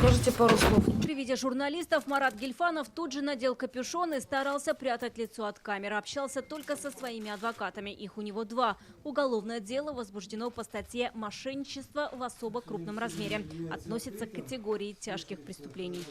Скажите пару слов. При виде журналистов Марат Гильфанов тут же надел капюшон и старался прятать лицо от камеры. Общался только со своими адвокатами. Их у него два. Уголовное дело возбуждено по статье «Мошенничество в особо крупном размере». Относится к категории тяжких преступлений.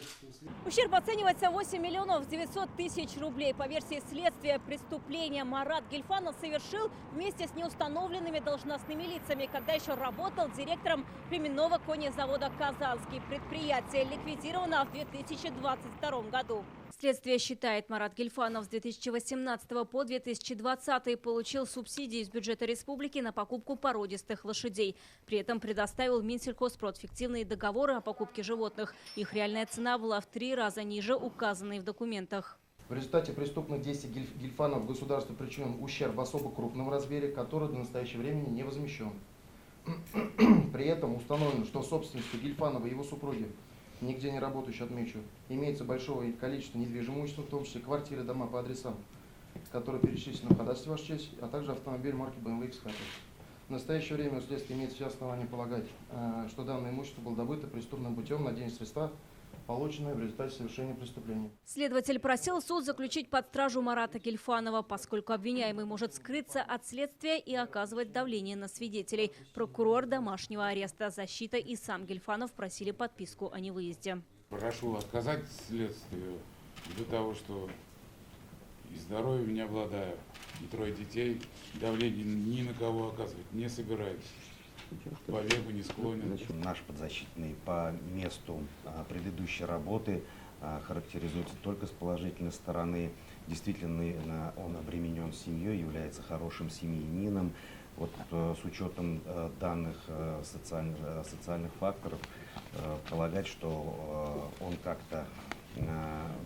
Ущерб оценивается 8 миллионов 900 тысяч рублей. По версии следствия, преступление Марат Гильфанов совершил вместе с неустановленными должностными лицами, когда еще работал директором племенного конезавода «Казанский». Предприятие ликвидировано в 2022 году. Следствие считает, Марат Гильфанов с 2018 по 2020 получил субсидии из бюджета республики на покупку породистых лошадей. При этом предоставил Минсельхозпрод фиктивные договоры о покупке животных. Их реальная цена была в 3 раза ниже указанной в документах. В результате преступных действий Гильфанов государству причинен ущерб в особо крупном размере, который до настоящего времени не возмещен. При этом установлено, что собственностью Гильфанова и его супруги, нигде не работающей, отмечу, имеется большое количество недвижимого имущества, в том числе квартиры, дома по адресам, которые перечислены в ходатайстве, Ваша честь, а также автомобиль марки BMW X5. В настоящее время у следствия имеет все основания полагать, что данное имущество было добыто преступным путем на денежные средства, полученные в результате совершения преступления. Следователь просил суд заключить под стражу Марата Гильфанова, поскольку обвиняемый может скрыться от следствия и оказывать давление на свидетелей. Прокурор домашнего ареста, защита и сам Гильфанов просили подписку о невыезде. Прошу отказать следствию из-за того, что и здоровьем не обладаю, и 3 детей, давление ни на кого оказывать не собираюсь. По веку не склонен. Наш подзащитный по месту предыдущей работы характеризуется только с положительной стороны. Действительно, он обременен семьей, является хорошим семьянином. Вот с учетом данных социальных факторов, полагать, что он как-то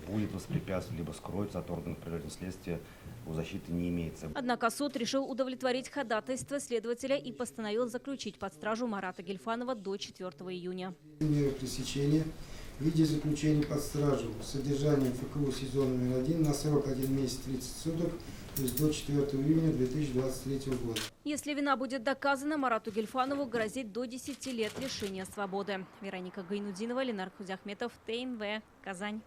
будет воспрепятствовать, либо скроется от органов проведения следствия, у защиты не имеется. Однако суд решил удовлетворить ходатайство следователя и постановил заключить под стражу Марата Гильфанова до 4 июня. Меры пресечения в виде заключения под стражу с содержанием ФКУ СИЗО номер 1 на срок 1 месяц 30 суток, то есть до 4 июня 2023 года. Если вина будет доказана, Марату Гильфанову грозит до 10 лет лишения свободы. Вероника Гайнудинова, Ленар Хузяхметов, ТНВ, Казань.